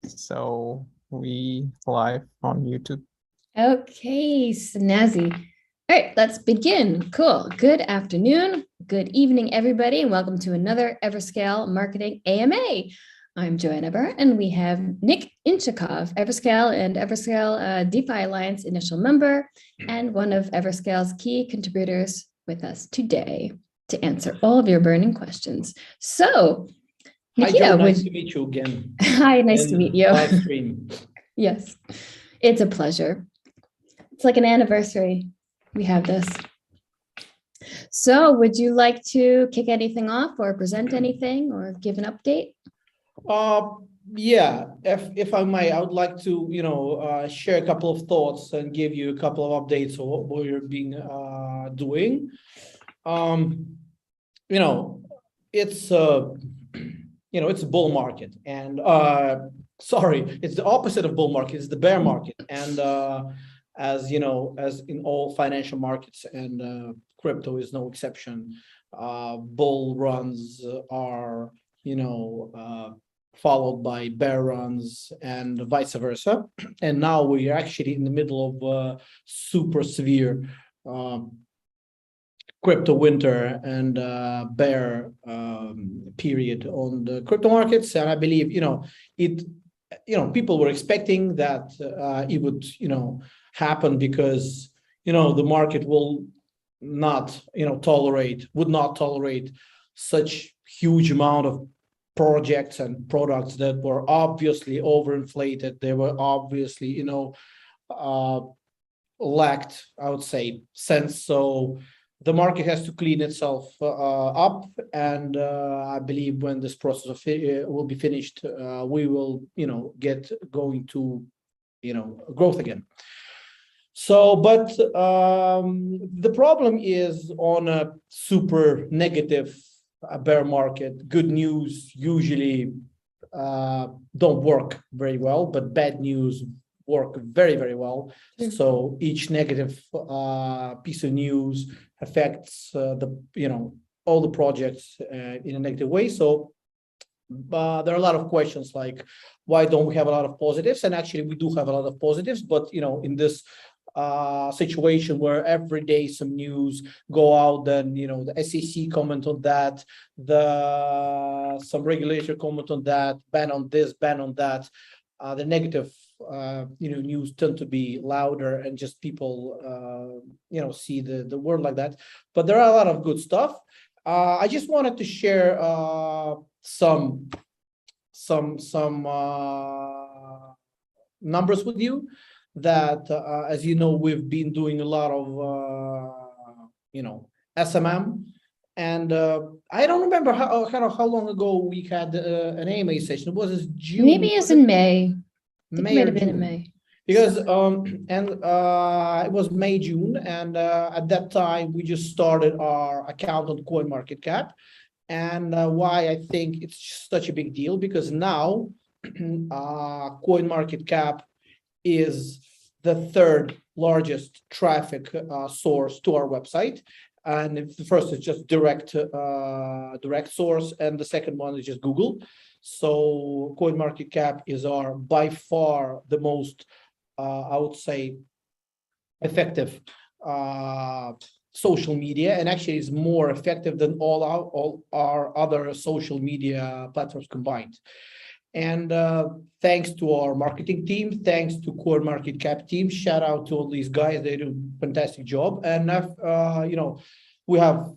So we live on YouTube. Okay, snazzy. All right, let's begin. Cool. Good afternoon, good evening, everybody, and welcome to another Everscale Marketing AMA. I'm Joanna Eberhardt, and we have Nick Inshakov, Everscale and Everscale DeFi Alliance initial member, and one of Everscale's key contributors with us today to answer all of your burning questions. So, Nikita, hi, Joe. Nice to meet you again. Hi, nice to meet you. Live stream. Yes, it's a pleasure. It's like an anniversary. We have this. So would you like to kick anything off or present anything or give an update? Yeah, if I may, I would like to, share a couple of thoughts and give you a couple of updates on what we're doing. It's it's a bull market, and sorry, it's the opposite of bull market. It's the bear market, and as you know, as in all financial markets, and crypto is no exception. Bull runs are followed by bear runs and vice versa. And now we are actually in the middle of super severe crypto winter and bear period on the crypto markets. And I believe, people were expecting that it would, happen because, the market will not, would not tolerate such huge amount of projects and products that were obviously overinflated. They were obviously, lacked, I would say, sense. So the market has to clean itself up, and I believe when this process will be finished, we will, get going to, growth again. So, but the problem is on a super negative bear market. Good news usually don't work very well, but bad news work very, very well. So each negative piece of news affects all the projects in a negative way. So there are a lot of questions like, why don't we have a lot of positives? And actually we do have a lot of positives, but in this situation where every day some news go out, then the SEC comment on that, some regulator comment on that, ban on this, ban on that, the negative news tend to be louder, and just people see the world like that. But there are a lot of good stuff. I just wanted to share some numbers with you that as you know, we've been doing a lot of SMM, and I don't remember how long ago we had an AMA session. Was it June? Maybe it's in May. May might or have been in June? May. Because it was May, June, and at that time we just started our account on CoinMarketCap. And why I think it's such a big deal, because now CoinMarketCap is the third largest traffic source to our website. And the first is just direct source, and the second one is just Google. So CoinMarketCap is by far the most, I would say, effective social media, and actually is more effective than all our other social media platforms combined. And thanks to our marketing team, thanks to CoinMarketCap team, shout out to all these guys. They do a fantastic job. And we have,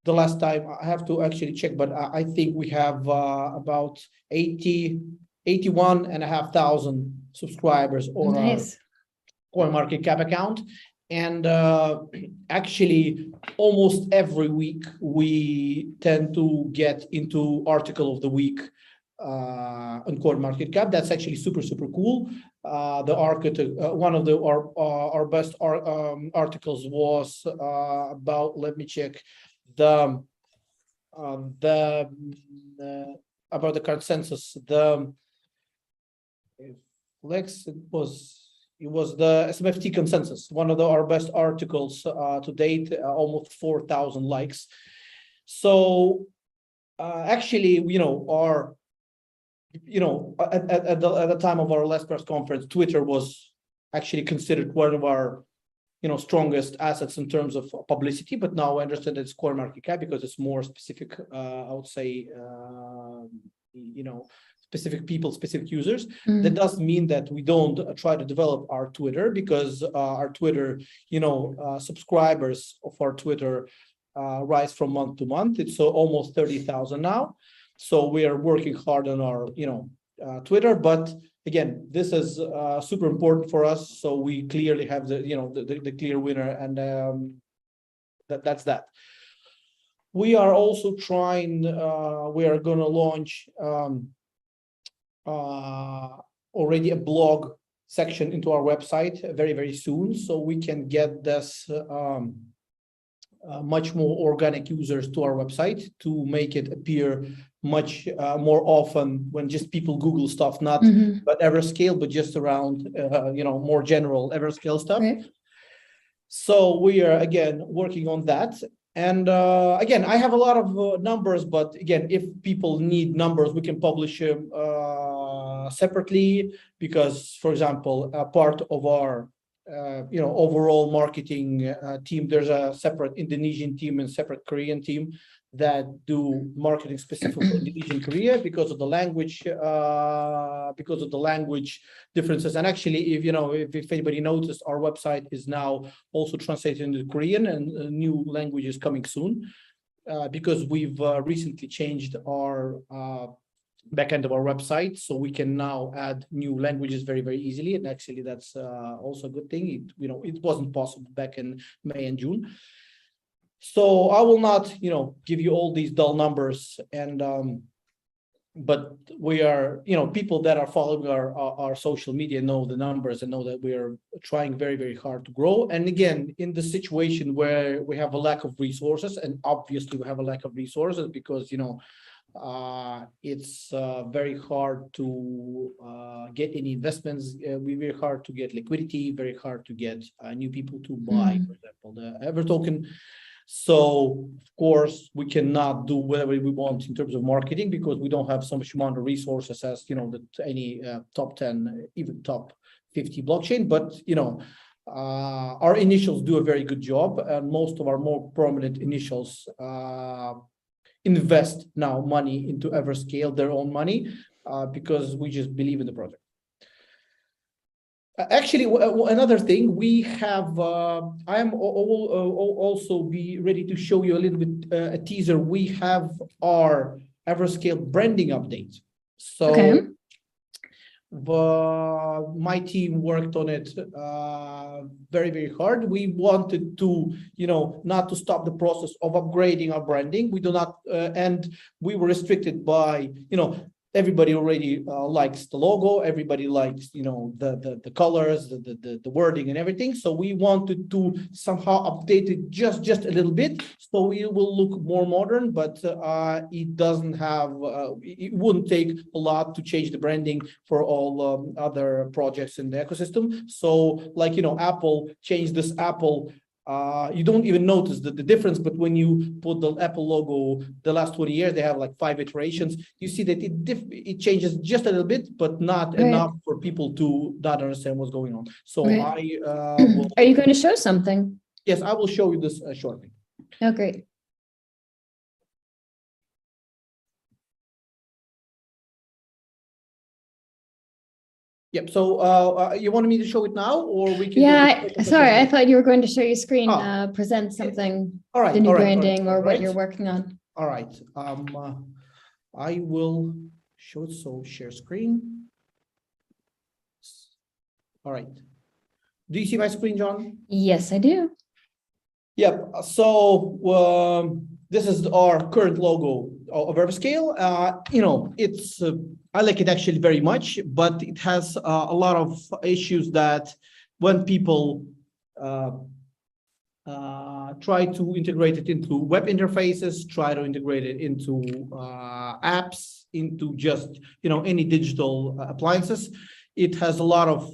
the last time I have to actually check, but I think we have about 81,500 subscribers on our CoinMarketCap account. And actually, almost every week we tend to get into article of the week on CoinMarketCap. That's actually super cool. One of our best articles was about, let me check, about the consensus. It was the SMFT consensus, one of our best articles to date, almost 4,000 likes. So actually, at the time of our last press conference, Twitter was actually considered one of our strongest assets in terms of publicity, but now I understand it's core market cap because it's more specific, I would say, specific people, specific users. That doesn't mean that we don't try to develop our Twitter, because our Twitter, subscribers of our Twitter rise from month to month. It's almost 30,000 now. So we are working hard on our, Twitter, but again, this is super important for us. So we clearly have the clear winner, and that's that. We are also trying. We are going to launch already a blog section into our website very, very soon, so we can get this much more organic users to our website, to make it appear much more often when just people Google stuff, not but Everscale, but just around more general Everscale stuff. Right. So we are again working on that. And again, I have a lot of numbers, but again, if people need numbers, we can publish them separately, because, for example, a part of our overall marketing team, there's a separate Indonesian team and separate Korean team that do marketing specific for Indonesian Korea because of the language differences. And actually, if anybody noticed, our website is now also translated into Korean, and new languages coming soon, because we've recently changed our backend of our website, so we can now add new languages very, very easily. And actually, that's also a good thing. It wasn't possible back in May and June. So I will not, give you all these dull numbers, and but we are, people that are following our social media know the numbers and know that we are trying very, very hard to grow. And again, in the situation where we have a lack of resources, and obviously we have a lack of resources because it's very hard to get any investments. Very hard to get liquidity, very hard to get new people to buy, for example, the Ever token. So of course we cannot do whatever we want in terms of marketing, because we don't have so much amount of resources as any top 10, even top 50 blockchain. But our initials do a very good job, and most of our more prominent initials invest now money into Everscale, their own money, because we just believe in the project. Actually, another thing we have, I am also be ready to show you a little bit a teaser. We have our Everscale branding update. So my team worked on it very, very hard. We wanted to, not to stop the process of upgrading our branding. We do not, and we were restricted by, everybody already likes the logo. Everybody likes, the colors, the wording and everything. So we wanted to somehow update it just a little bit, so we will look more modern. But it doesn't have, it wouldn't take a lot to change the branding for all other projects in the ecosystem. So like, Apple changed this Apple. You don't even notice the difference, but when you put the Apple logo, the last 20 years, they have like 5 iterations. You see that it changes just a little bit, but not enough for people to not understand what's going on. So Are you going to show something? Yes, I will show you this shortly. Oh, great. Yep. So you wanted me to show it now, or we can? Yeah, sorry, I thought you were going to show your screen, present something, all right, the new branding or what you're working on. All right. I will show it. So share screen. All right. Do you see my screen, John? Yes, I do. Yep. So this is our current logo of Everscale. It's I like it actually very much, but it has a lot of issues that when people try to integrate it into web interfaces, try to integrate it into apps, into just any digital appliances, it has a lot of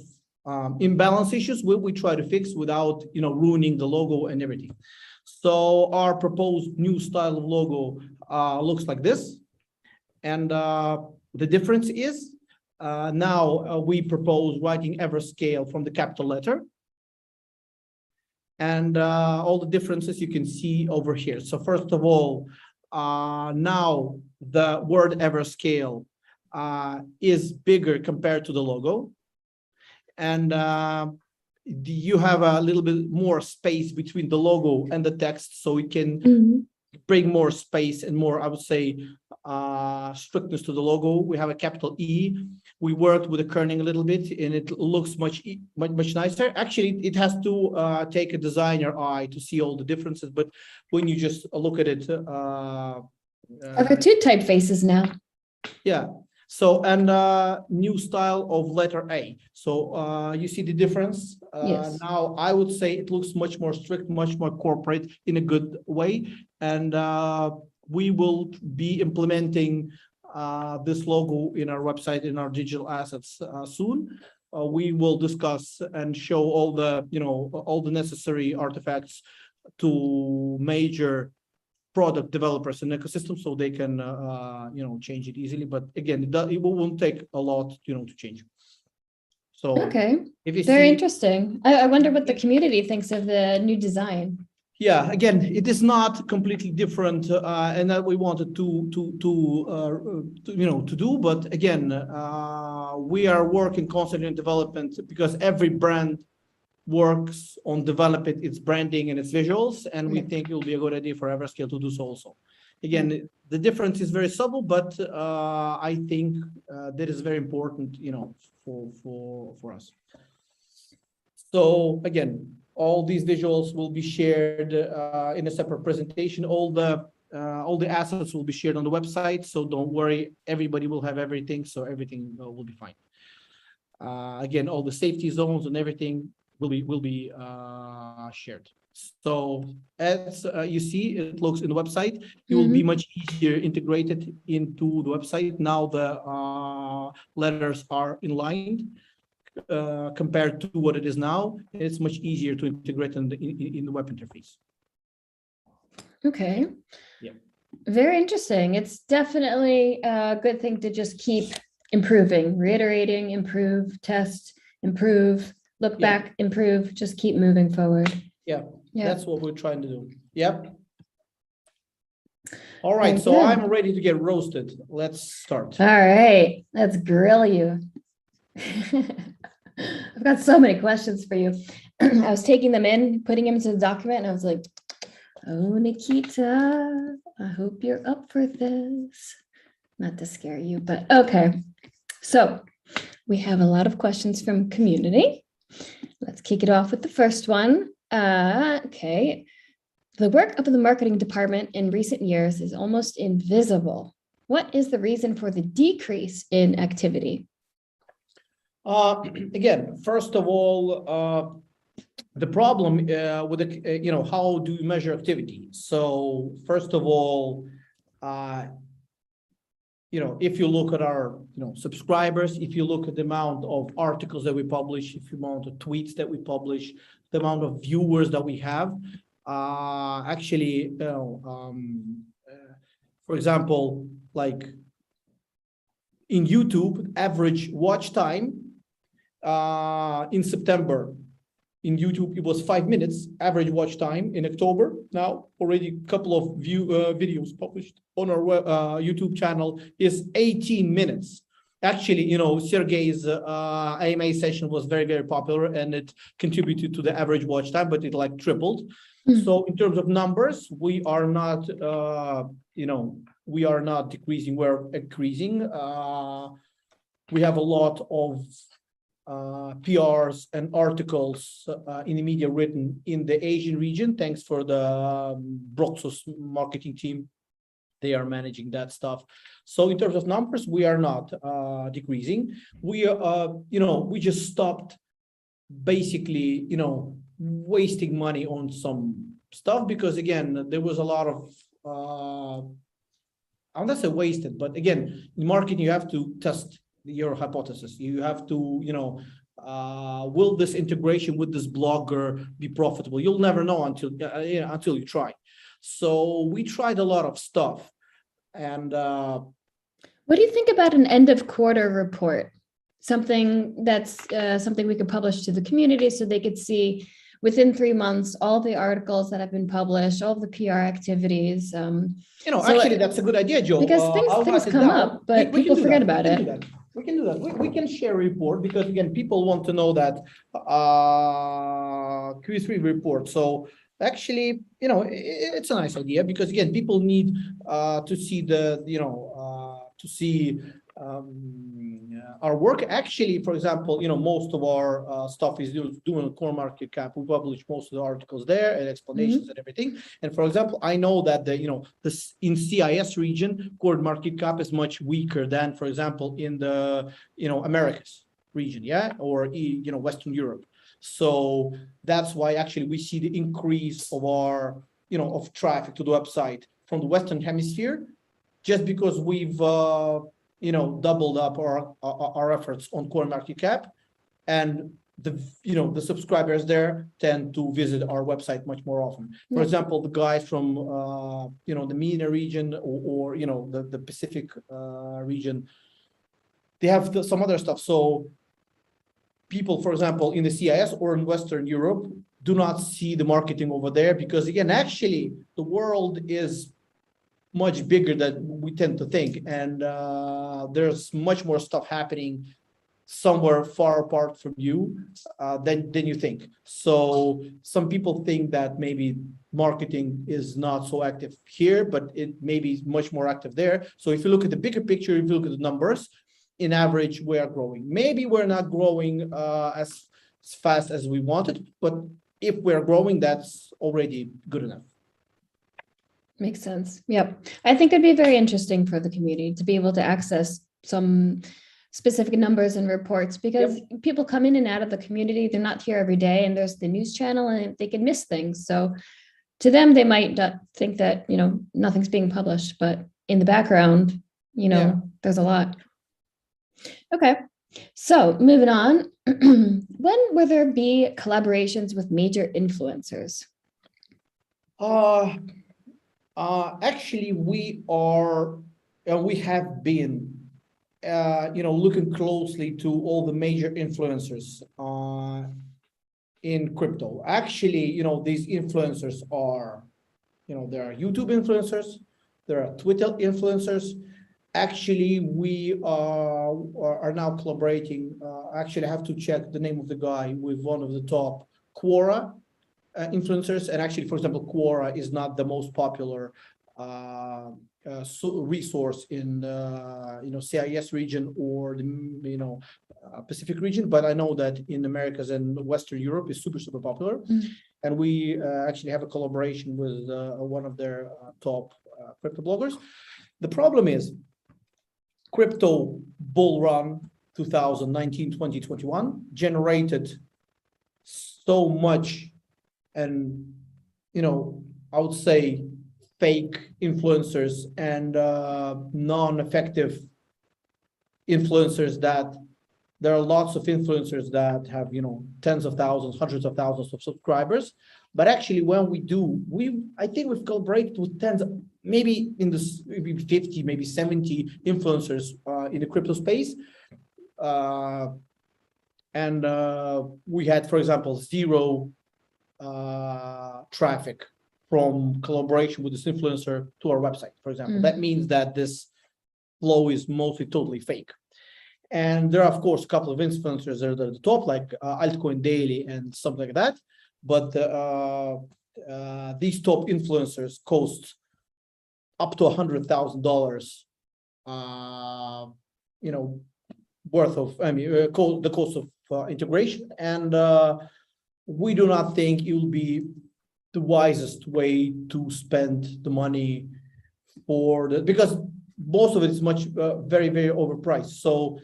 imbalance issues we try to fix without ruining the logo and everything. So our proposed new style of logo looks like this. And the difference is now we propose writing Everscale from the capital letter. And all the differences you can see over here. So first of all, now the word Everscale is bigger compared to the logo. And you have a little bit more space between the logo and the text, so it can bring more space and more, I would say, strictness to the logo. We have a capital E. We worked with the kerning a little bit, and it looks much nicer. Actually, it has to take a designer eye to see all the differences, but when you just look at it, There are two typefaces now. Yeah. So, and new style of letter A. So you see the difference? Yes. Now, I would say it looks much more strict, much more corporate in a good way. And we will be implementing this logo in our website, in our digital assets soon. We will discuss and show all the, all the necessary artifacts to major product developers and ecosystem, so they can change it easily. But again, it won't take a lot to change. So Okay, if you very see, interesting. I wonder what the community thinks of the new design. yeah, again, it is not completely different, and that we wanted to do. But again, we are working constantly in development, because every brand works on developing its branding and its visuals, and we think it will be a good idea for Everscale to do so also. Again, the difference is very subtle, but I think that is very important, for us. So again, all these visuals will be shared in a separate presentation. All the assets will be shared on the website, so don't worry, everybody will have everything, so everything will be fine. Again, all the safety zones and everything will be shared. So as you see, it looks in the website. It will be much easier integrated into the website. Now the letters are in line compared to what it is now. It's much easier to integrate in the web interface. Okay. Yeah. Very interesting. It's definitely a good thing to just keep improving, reiterating, improve, test, improve, look back, improve, just keep moving forward. Yeah, that's what we're trying to do. Yep. All right, so good. I'm ready to get roasted. Let's start. All right, let's grill you. I've got so many questions for you. I was taking them in, putting them into the document, and I was like, oh, Nikita, I hope you're up for this. Not to scare you, but okay. So we have a lot of questions from community. Let's kick it off with the first one. Okay. The work of the marketing department in recent years is almost invisible. What is the reason for the decrease in activity? Again, first of all, the problem with the, how do you measure activity? So first of all, if you look at our, subscribers, if you look at the amount of articles that we publish, if the amount of tweets that we publish, the amount of viewers that we have, actually, for example, like in YouTube, average watch time in September, in YouTube, it was 5 minutes, average watch time. In October, now already a couple of videos published on our YouTube channel is 18 minutes. Actually, Sergey's AMA session was very, very popular, and it contributed to the average watch time, but it like tripled. So in terms of numbers, we are not, we are not decreasing, we're increasing. We have a lot of PRs and articles in the media written in the Asian region, thanks for the Broxus marketing team. They are managing that stuff. So in terms of numbers, we are not decreasing. We we just stopped basically, wasting money on some stuff, because again, there was a lot of I'm not say wasted, but again, in marketing, you have to test your hypothesis. You have to, will this integration with this blogger be profitable? You'll never know until you try. So we tried a lot of stuff. And what do you think about an end of quarter report? Something that's something we could publish to the community so they could see within 3 months all the articles that have been published, all the PR activities. actually, that's a good idea, Joe. Because things come up, but people forget about it. We can do that. We can share a report because, again, people want to know that Q3 report. So actually, it's a nice idea because, again, people need to see our work. Actually, for example, most of our stuff is doing Core Market Cap. We publish most of the articles there and explanations and everything. And for example, I know that this in CIS region, Core Market Cap is much weaker than, for example, in the Americas region, or Western Europe. So that's why actually we see the increase of our of traffic to the website from the Western Hemisphere, just because we've doubled up our efforts on Core Market Cap, and the subscribers there tend to visit our website much more often. For example, the guys from the MENA region or the Pacific region, they have some other stuff. So people, for example, in the CIS or in Western Europe, do not see the marketing over there because, again, actually the world is much bigger than we tend to think, and there's much more stuff happening somewhere far apart from you than you think. So some people think that maybe marketing is not so active here, but it may be much more active there. So if you look at the bigger picture, if you look at the numbers, in average, we are growing. Maybe we're not growing as fast as we wanted, but if we're growing, that's already good enough. Makes sense. Yep. I think it'd be very interesting for the community to be able to access some specific numbers and reports because people come in and out of the community. They're not here every day, and there's the news channel and they can miss things. So to them, they might not think that, nothing's being published, but in the background, there's a lot. Okay. So moving on, when will there be collaborations with major influencers? Actually, we have been, looking closely to all the major influencers in crypto. Actually, these influencers are, there are YouTube influencers, there are Twitter influencers. Actually, we are now collaborating. Actually, I have to check the name of the guy with one of the top Quora influencers, and actually, for example, Quora is not the most popular resource in CIS region or the Pacific region, but I know that in Americas and Western Europe is super popular, and we actually have a collaboration with one of their top crypto bloggers. The problem is crypto bull run 2019, 20, 21 generated so much. And, I would say fake influencers and non-effective influencers, that there are lots of influencers that have, tens of thousands, hundreds of thousands of subscribers. But actually, when I think we've collaborated with tens, maybe maybe 50, maybe 70 influencers in the crypto space. And we had, for example, zero traffic from collaboration with this influencer to our website, for example. That means that this flow is mostly totally fake. And there are, of course, a couple of influencers that are at the top, like Altcoin Daily and something like that. But these top influencers cost up to $100,000, worth of, the cost of integration. And we do not think it will be the wisest way to spend the money because most of it is very, very overpriced. So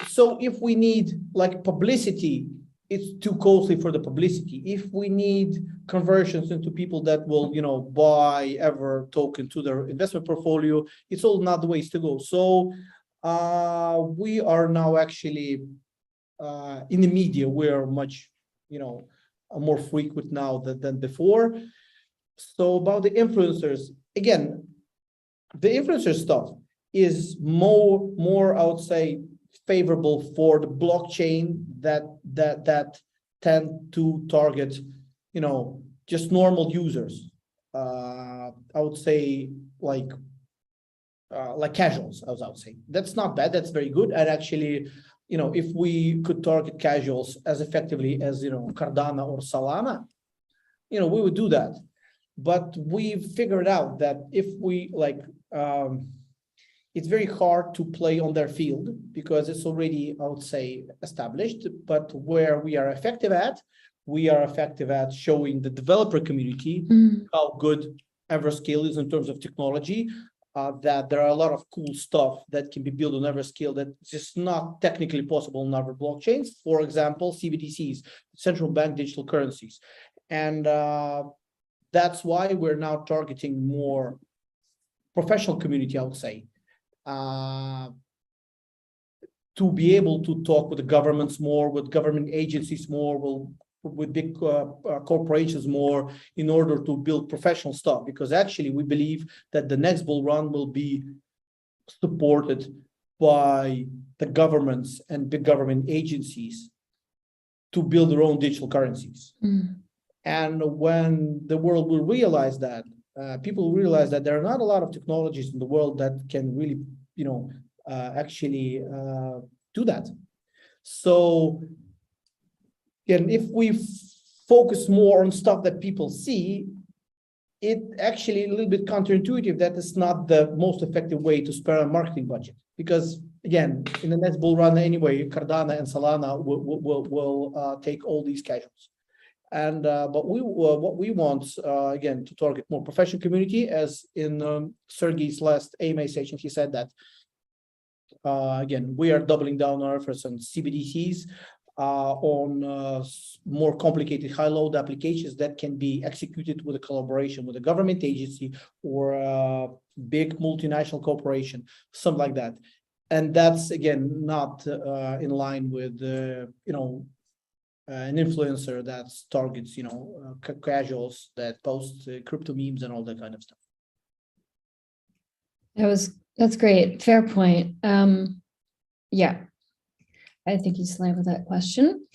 so if we need publicity, it's too costly for the publicity. If we need conversions into people that will, buy Ever token to their investment portfolio, it's all not the ways to go. So we are now actually in the media, we're much, more frequent now than before. So about the influencers, again, the influencer stuff is more I would say favorable for the blockchain that tend to target, just normal users. I would say like casuals, as I would say. That's not bad. That's very good. And actually, if we could target casuals as effectively as Cardano or Solana, we would do that. But we figured out that if we it's very hard to play on their field because it's already, I would say, established. But where we are effective at showing the developer community how good Everscale is in terms of technology, that there are a lot of cool stuff that can be built on Everscale that's just not technically possible in other blockchains. For example, CBDCs, central bank digital currencies. And that's why we're now targeting more professional community, I would say, to be able to talk with the governments more, with government agencies more, with big corporations more, in order to build professional stuff. Because actually we believe that the next bull run will be supported by the governments and big government agencies to build their own digital currencies. And when the world will realize that, people will realize that there are not a lot of technologies in the world that can really, actually do that. So, again, if we focus more on stuff that people see, it actually a little bit counterintuitive that it's not the most effective way to spend a marketing budget. Because again, in the next bull run anyway, Cardano and Solana will take all these casuals. And but what we want again to target more professional community, as in Sergey's last AMA session, he said that again we are doubling down our efforts on CBDCs, on more complicated high-load applications that can be executed with a collaboration with a government agency or a big multinational corporation, something like that. And that's again not in line with an influencer that targets casuals that post crypto memes and all that kind of stuff. That's great. Fair point. Yeah, I think you slammed with that question.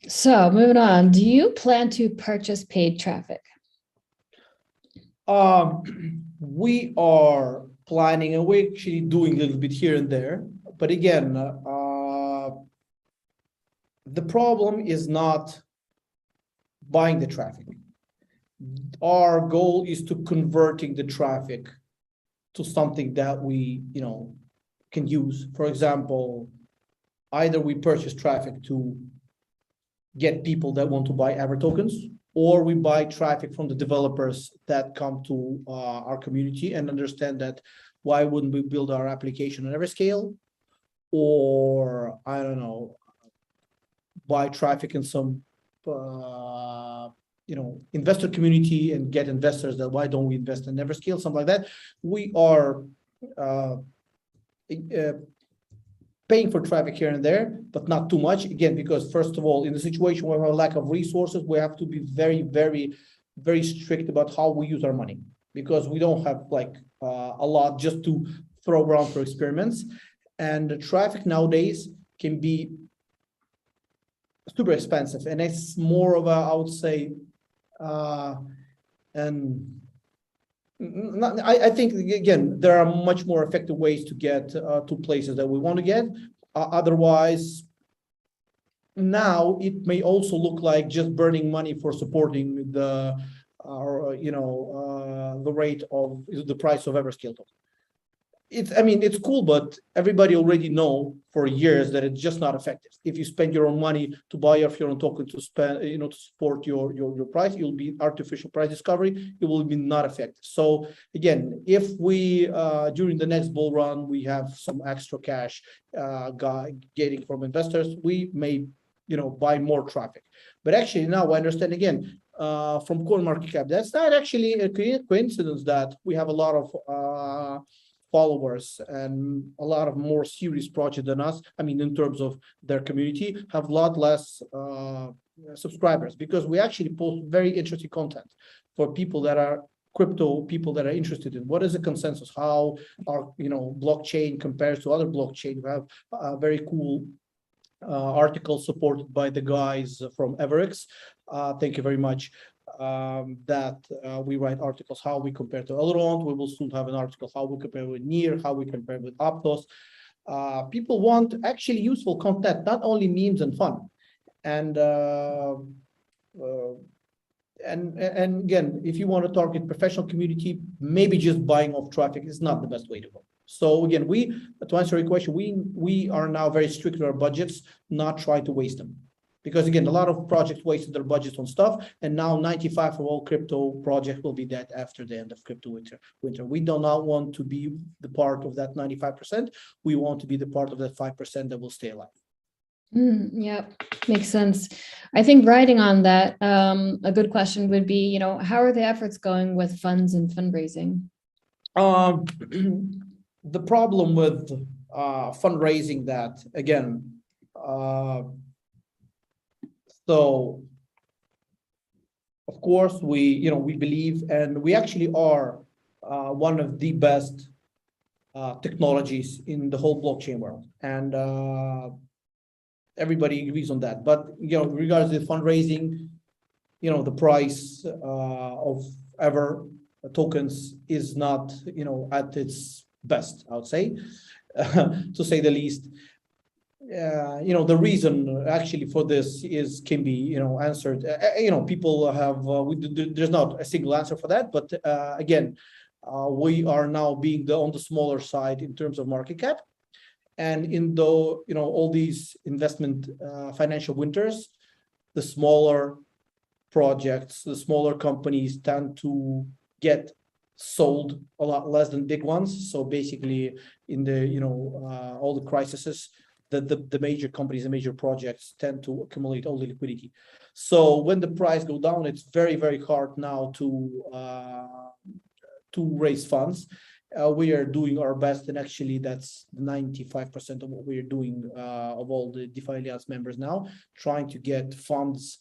So moving on, do you plan to purchase paid traffic? We are planning, and we're actually doing a little bit here and there. But again, the problem is not buying the traffic. Our goal is to converting the traffic to something that we, can use. For example, either we purchase traffic to get people that want to buy Ever tokens, or we buy traffic from the developers that come to our community and understand that why wouldn't we build our application on Everscale, or I don't know, buy traffic in some investor community and get investors that why don't we invest in Everscale, something like that. We are paying for traffic here and there, but not too much, again, because first of all, in the situation where we have a lack of resources, we have to be very, very, very strict about how we use our money, because we don't have a lot just to throw around for experiments. And the traffic nowadays can be super expensive, and it's more of a, I would say, I think again there are much more effective ways to get to places that we want to get. Otherwise, now it may also look like just burning money for supporting the rate of the price of Everscale token. It's cool, but everybody already know for years that it's just not effective. If you spend your own money to buy off your own token to spend, to support your price, it will be artificial price discovery. It will be not effective. So again, if we during the next bull run we have some extra cash getting from investors, we may buy more traffic. But actually now I understand again from CoinMarketCap, that's not actually a coincidence that we have a lot of followers and a lot of more serious projects than us. In terms of their community, have a lot less subscribers, because we actually post very interesting content for people that are crypto people that are interested in what is the consensus, how our blockchain compares to other blockchain. We have a very cool article supported by the guys from Everex. Thank you very much. That we write articles how we compare to Elrond. We will soon have an article how we compare with Near, how we compare with Aptos. People want actually useful content, not only memes and fun. And again, if you want to target professional community, maybe just buying off traffic is not the best way to go. So again, to answer your question, we are now very strict with our budgets, not try to waste them. Because again, a lot of projects wasted their budgets on stuff, and now 95% of all crypto projects will be dead after the end of crypto winter. We do not want to be the part of that 95%. We want to be the part of that 5% that will stay alive. Yeah, makes sense. I think riding on that, a good question would be, how are the efforts going with funds and fundraising? The problem with fundraising that, again, so of course we believe, and we actually are one of the best technologies in the whole blockchain world, and everybody agrees on that. But regards to fundraising, the price of Ever tokens is not at its best, I would say, to say the least. The reason actually for this can be answered. People have there's not a single answer for that, but again, we are now being on the smaller side in terms of market cap, and in all these investment financial winters, the smaller projects, the smaller companies tend to get sold a lot less than big ones. So basically, in the all the crises, the major companies and major projects tend to accumulate all the liquidity. So when the price go down, it's very, very hard now to raise funds. We are doing our best, and actually that's 95% of what we are doing of all the DeFi Alliance members now, trying to get funds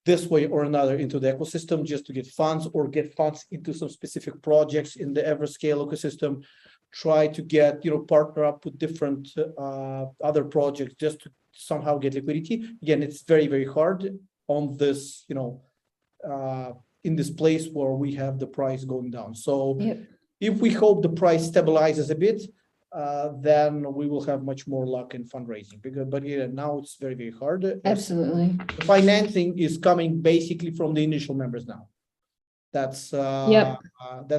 this way or another into the ecosystem, just to get funds or get funds into some specific projects in the Everscale ecosystem. Try to get partner up with different other projects just to somehow get liquidity. Again, it's very, very hard on this in this place where we have the price going down. So if we hope the price stabilizes a bit, then we will have much more luck in fundraising. But now it's very, very hard. Absolutely. The financing is coming basically from the initial members now. That's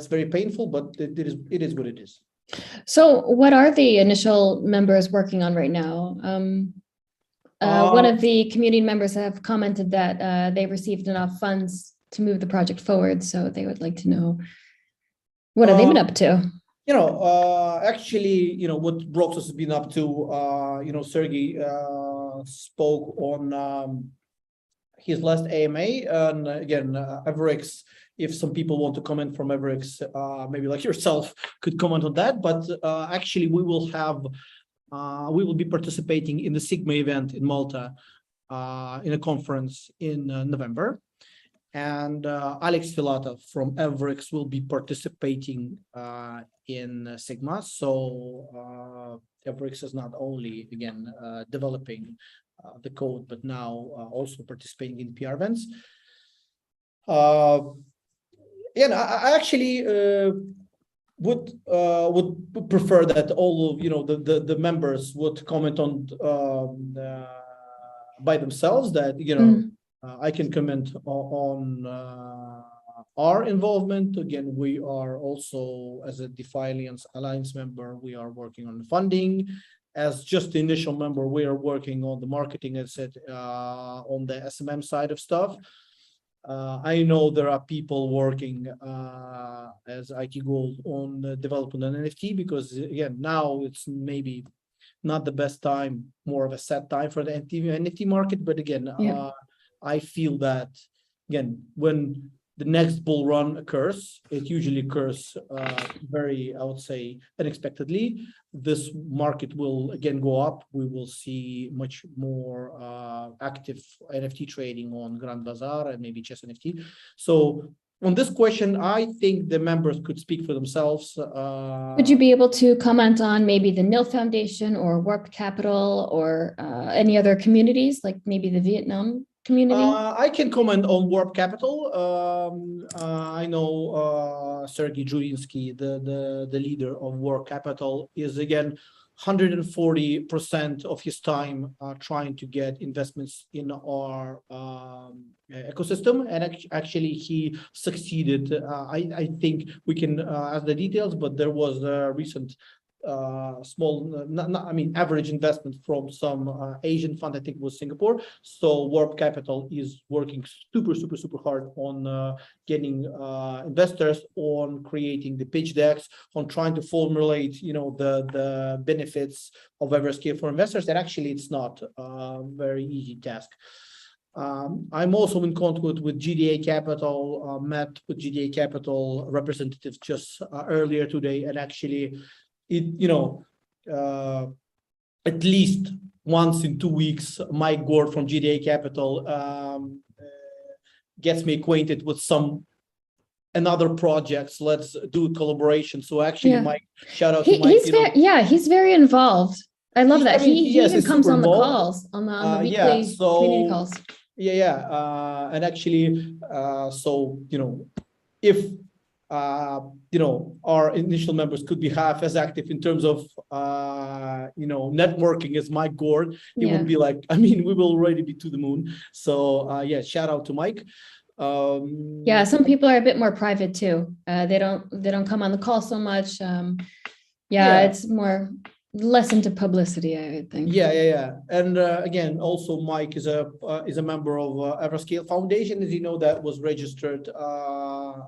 very painful, but it is what it is. So what are the initial members working on right now? One of the community members have commented that they received enough funds to move the project forward, so they would like to know what have they been up to? Actually, what Broxus has been up to, Sergey spoke on his last AMA, and again, Everex, if some people want to comment from Everex, maybe like yourself, could comment on that. But actually, we will be participating in the Sigma event in Malta in a conference in November. And Alex Filatov from Everex will be participating in Sigma. So Everex is not only, again, developing the code, but now also participating in PR events. I actually would prefer that all of the members would comment on by themselves. That I can comment on our involvement. Again, we are also, as a DeFi Alliance member, we are working on the funding. As just the initial member, we are working on the marketing, as I said, on the SMM side of stuff. I know there are people working as IT Gold on developing an NFT, because again, now it's maybe not the best time, more of a sad time for the NFT market. But again, I feel that, again, when the next bull run occurs, it usually occurs very, I would say, unexpectedly. This market will again go up. We will see much more active NFT trading on Grand Bazaar and maybe Chess NFT. So on this question, I think the members could speak for themselves. Would you be able to comment on maybe the NIL Foundation or Warp Capital or any other communities, like maybe the Vietnam community? I can comment on Warp Capital. I know Sergey Jurinsky, the leader of Warp Capital, is again 140% of his time trying to get investments in our ecosystem, and actually he succeeded. I think we can ask the details, but there was a recent small, average investment from some Asian fund. I think it was Singapore. So Warp Capital is working super hard on getting investors, on creating the pitch decks, on trying to formulate, the benefits of Everscale for investors. And actually, it's not a very easy task. I'm also in contact with GDA Capital, met with GDA Capital representatives just earlier today, and actually at least once in 2 weeks, Mike Gord from GDA Capital gets me acquainted with some another projects. Let's do a collaboration. So actually, Mike, shout out to Mike. He's very involved. I love that. He even comes on the involved. Calls, on the weekly community calls. And actually, if our initial members could be half as active in terms of networking as Mike Gord, he would be like, we will already be to the moon. So shout out to Mike. Some people are a bit more private too. They don't come on the call so much. It's more less into publicity, I think. And again, also Mike is a member of Everscale Foundation, as you know, that was registered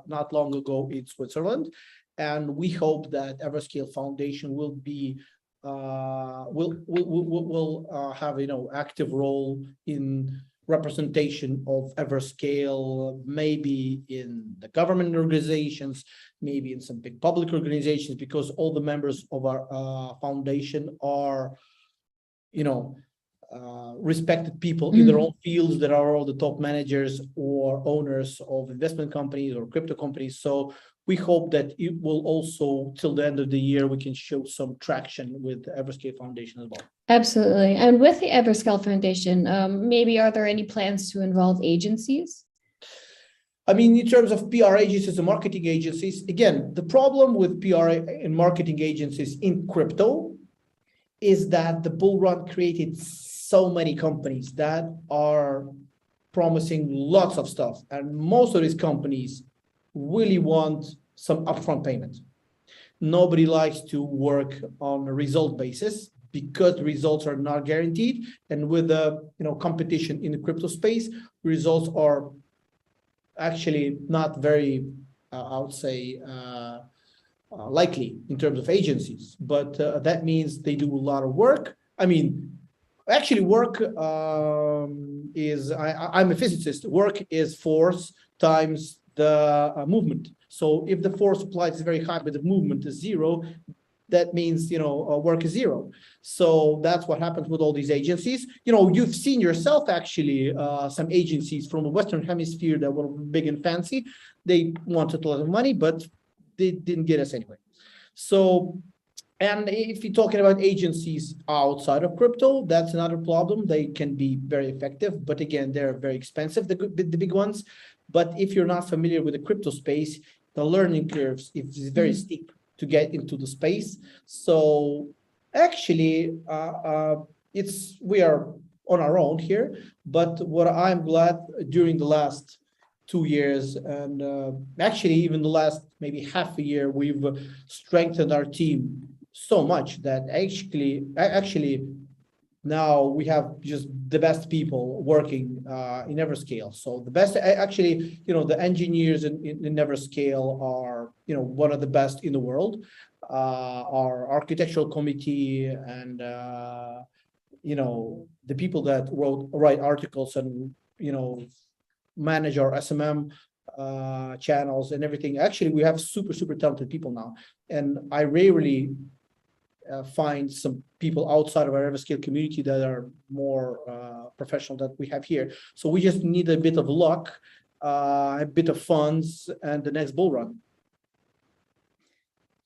not long ago in Switzerland, and we hope that Everscale Foundation will be will have active role in representation of Everscale, maybe in the government organizations, maybe in some big public organizations, because all the members of our foundation are, respected people in their own fields that are all the top managers or owners of investment companies or crypto companies. So we hope that it will also, till the end of the year, we can show some traction with the Everscale Foundation as well. Absolutely. And with the Everscale Foundation, maybe are there any plans to involve agencies? In terms of PR agencies and marketing agencies, again, the problem with PR and marketing agencies in crypto is that the bull run created so many companies that are promising lots of stuff. And most of these companies really want some upfront payment. Nobody likes to work on a result basis because the results are not guaranteed. And with the competition in the crypto space, results are actually not very, I would say, likely in terms of agencies. But that means they do a lot of work. Actually, work is, I'm a physicist, work is force times the movement. So if the force applied is very high, but the movement is zero, that means, work is zero. So that's what happens with all these agencies. You've seen yourself, actually, some agencies from the Western Hemisphere that were big and fancy. They wanted a lot of money, but they didn't get us anyway. So, and if you're talking about agencies outside of crypto, that's another problem. They can be very effective, but again, they're very expensive, the big ones. But if you're not familiar with the crypto space, the learning curves is very steep to get into the space. So actually, we are on our own here. But what I'm glad during the last 2 years, and actually even the last maybe half a year, we've strengthened our team so much that actually now we have just the best people working in Everscale. So the best, actually, the engineers in Everscale are, one of the best in the world. Our architectural committee and, the people that write articles and, manage our SMM channels and everything. Actually, we have super talented people now. And I rarely find some people outside of our Everscale community that are more professional that we have here. So we just need a bit of luck a bit of funds, and the next bull run.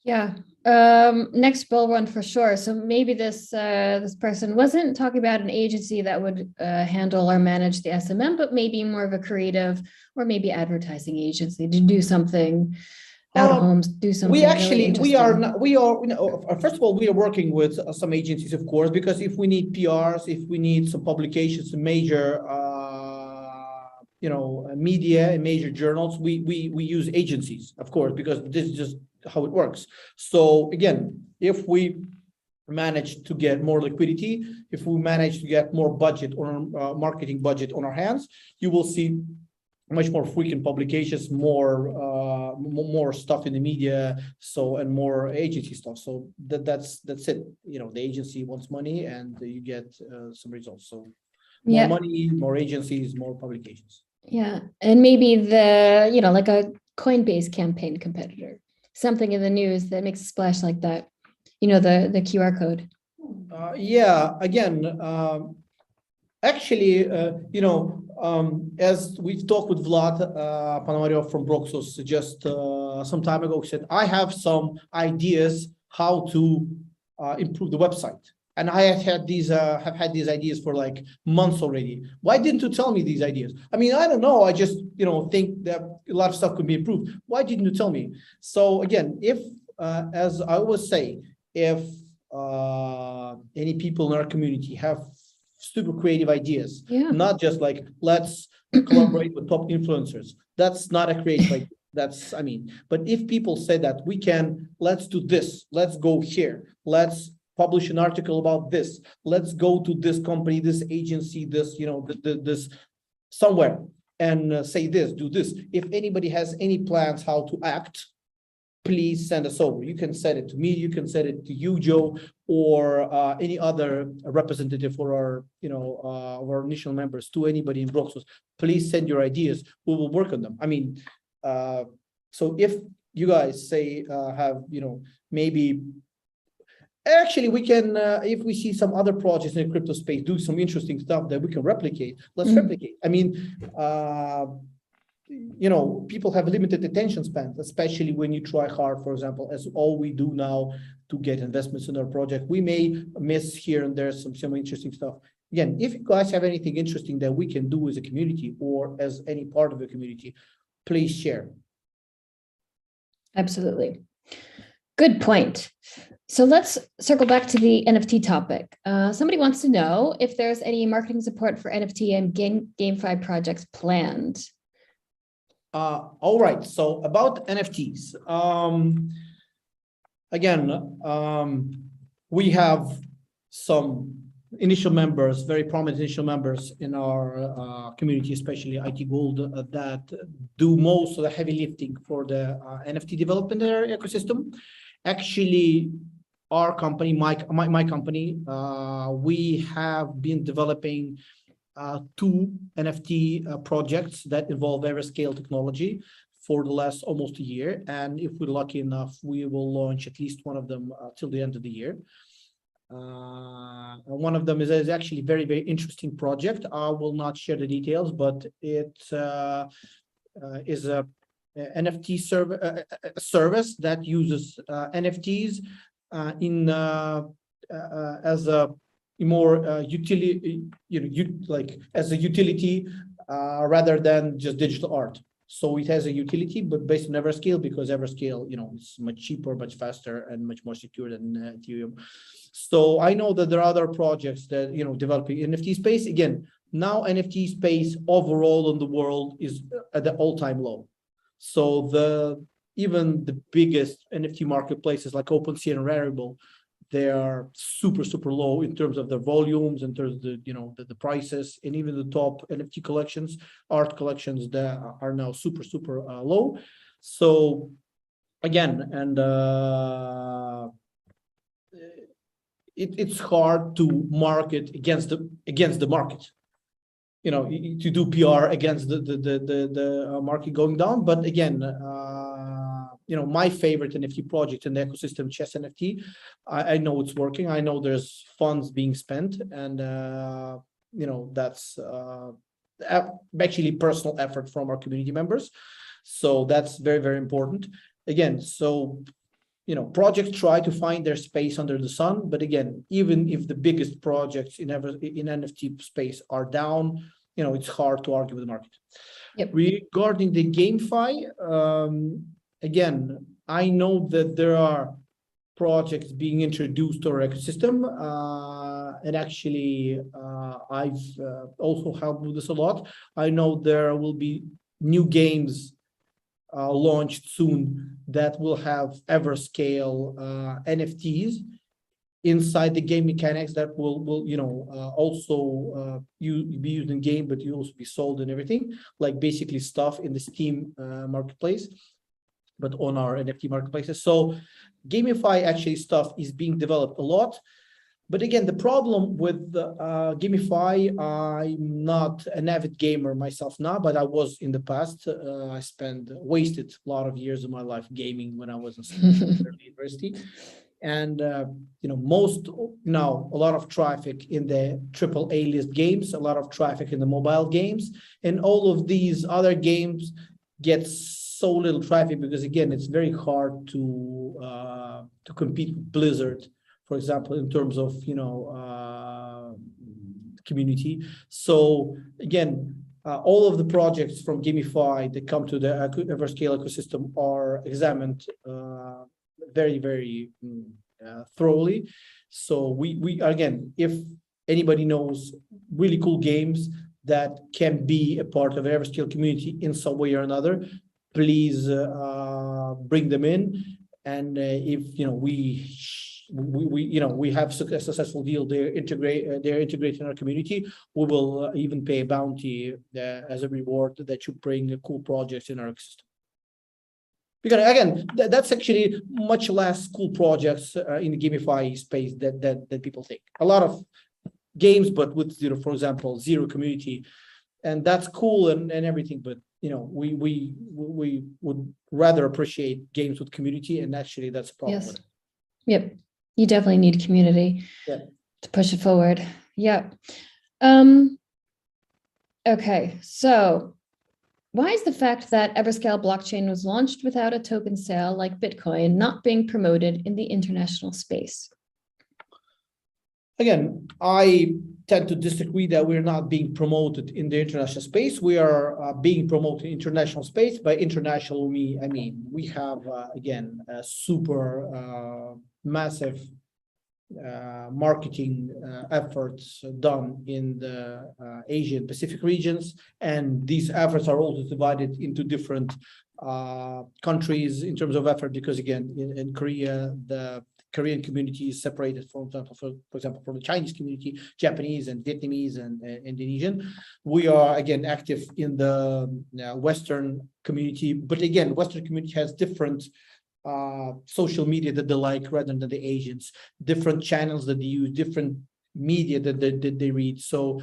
Yeah. Next bull run for sure. So maybe this person wasn't talking about an agency that would handle or manage the SMM, but maybe more of a creative or maybe advertising agency to do something out of homes, do something. First of all, we are working with some agencies, of course, because if we need PRs, if we need some publications, some major media and major journals, we use agencies, of course, because this is just how it works. So again, if we manage to get more liquidity, if we manage to get more budget on marketing budget on our hands, you will see much more frequent publications, more stuff in the media, and more agency stuff. So that's it. The agency wants money, and you get some results. So more money, more agencies, more publications. Yeah, and maybe like a Coinbase campaign competitor, something in the news that makes a splash like that. The QR code. As we've talked with Vlad Ponomarev from Broxus just some time ago, he said, I have some ideas how to improve the website. And I have had these ideas for like months already. Why didn't you tell me these ideas? I mean, I don't know. I just, think that a lot of stuff could be improved. Why didn't you tell me? So again, if, as I always say, if any people in our community have super creative ideas, not just like, let's collaborate with top influencers. That's not a creative idea. But if people say that let's do this, let's go here, let's publish an article about this, let's go to this company, this agency, this, this somewhere, and say this, do this. If anybody has any plans how to act, please send us over. You can send it to me, you can send it to you, Joe, or any other representative for our, our initial members, to anybody in Broxus. Please send your ideas. We will work on them. So if you guys say maybe actually we can, if we see some other projects in the crypto space do some interesting stuff that we can replicate, let's replicate. People have limited attention span, especially when you try hard, for example, as all we do now to get investments in our project. We may miss here and there some interesting stuff. Again, if you guys have anything interesting that we can do as a community or as any part of the community, please share. Absolutely. Good point. So let's circle back to the NFT topic. Somebody wants to know if there's any marketing support for NFT and GameFi projects planned. All right. So about NFTs, we have some initial members, very prominent initial members in our community, especially IT Gold, that do most of the heavy lifting for the NFT development ecosystem. Actually, our company, my company, we have been developing 2 NFT projects that involve Everscale technology for the last almost a year. And if we're lucky enough, we will launch at least one of them till the end of the year. One of them is actually a very, very interesting project. I will not share the details, but it is a NFT service that uses NFTs as a more utility, as a utility rather than just digital art. So it has a utility, but based on Everscale, because Everscale, is much cheaper, much faster, and much more secure than Ethereum. So I know that there are other projects that, developing NFT space. Again, now NFT space overall in the world is at the all-time low. So even the biggest NFT marketplaces like OpenSea and Rarible, they are super, super low in terms of their volumes, in terms of the prices, and even the top NFT collections, art collections that are now super, super low. So again, and it's hard to market against the market. To do PR against the market going down. But again, my favorite NFT project in the ecosystem, Chess NFT, I know it's working. I know there's funds being spent, and that's actually personal effort from our community members. So that's very, very important. Again, so projects try to find their space under the sun, but again, even if the biggest projects in NFT space are down, it's hard to argue with the market. Yep. Regarding the GameFi, again, I know that there are projects being introduced to our ecosystem, and actually, I've also helped with this a lot. I know there will be new games launched soon that will have Everscale NFTs inside the game mechanics that will also be used in game, but you also be sold and everything, like basically stuff in the Steam marketplace, but on our NFT marketplaces. So GameFi actually stuff is being developed a lot. But again, the problem with GameFi, I'm not an avid gamer myself now, but I was in the past. I wasted a lot of years of my life gaming when I was in university. And, a lot of traffic in the AAA list games, a lot of traffic in the mobile games, and all of these other games get so little traffic because, again, it's very hard to compete with Blizzard, for example, in terms of, community. So again, all of the projects from GameFi that come to the Everscale ecosystem are examined very, very thoroughly. So we again, if anybody knows really cool games that can be a part of Everscale community in some way or another, please bring them in. And if we have a successful deal, they're integrated in our community, we will even pay a bounty as a reward that you bring cool projects in our ecosystem. Because again, that's actually much less cool projects in the GameFi space that people think. A lot of games, but with for example, zero community, and that's cool and everything. But we would rather appreciate games with community, and actually that's a problem. Yes. Yep. You definitely need community to push it forward. Yep. Okay. So why is the fact that Everscale blockchain was launched without a token sale like Bitcoin not being promoted in the international space? Again, I tend to disagree that we're not being promoted in the international space. We are being promoted in international space. By international, I mean we have, again, a super massive marketing efforts done in the Asian Pacific regions. And these efforts are also divided into different countries in terms of effort, because again, in Korea, the Korean community is separated, for example, from the Chinese community, Japanese and Vietnamese and Indonesian. We are, again, active in the Western community, but again, Western community has different social media that they like rather than the Asians, different channels that they use, different media that they read. So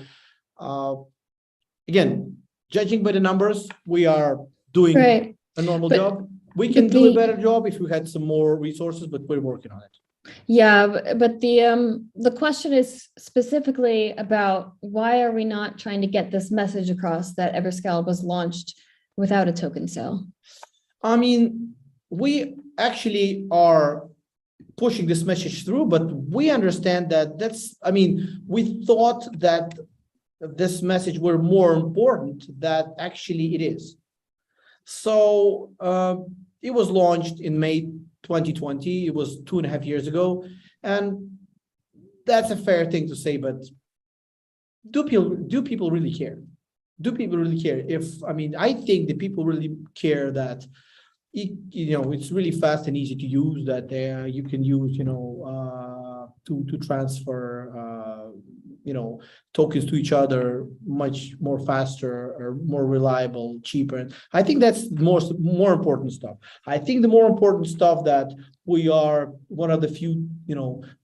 again, judging by the numbers, we are doing a normal job. We can do a better job if we had some more resources, but we're working on it. Yeah, but the question is specifically about why are we not trying to get this message across that Everscale was launched without a token sale? I mean, we actually are pushing this message through, but we understand that we thought that this message were more important than actually it is. So it was launched in May 2020. It was 2.5 years ago. And that's a fair thing to say, but do people really care? Do people really care? I think the people really care that it's really fast and easy to use, that you can use, to transfer, tokens to each other much more faster or more reliable, cheaper. I think that's more important stuff. I think the more important stuff that we are one of the few,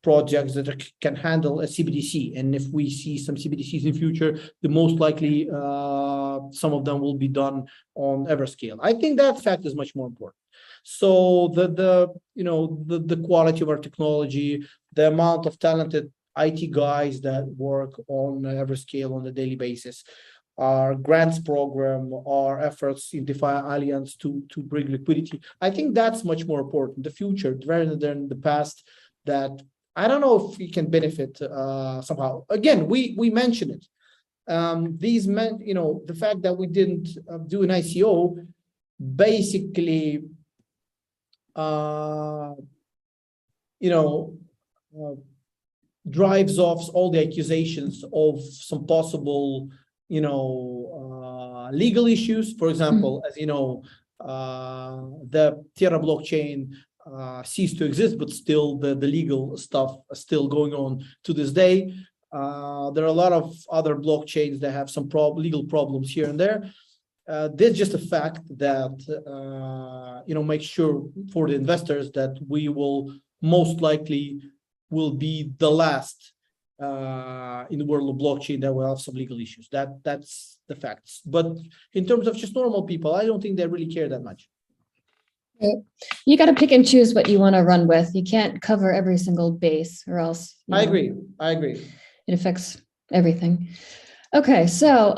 projects that can handle a CBDC. And if we see some CBDCs in the future, the most likely some of them will be done on Everscale. I think that fact is much more important. So the quality of our technology, the amount of talented IT guys that work on Everscale on a daily basis, our grants program, our efforts in DeFi Alliance to bring liquidity. I think that's much more important, the future rather than the past, that I don't know if we can benefit somehow. Again, we mention it. These men, the fact that we didn't do an ICO basically, drives off all the accusations of some possible, legal issues. For example, as you know, the Terra blockchain ceased to exist, but still the legal stuff is still going on to this day. There are a lot of other blockchains that have some legal problems here and there. There's just a fact that, make sure for the investors that we will most likely will be the last in the world of blockchain that will have some legal issues. That's the facts. But in terms of just normal people, I don't think they really care that much. You got to pick and choose what you want to run with. You can't cover every single base, or else. I agree. It affects everything. Okay, so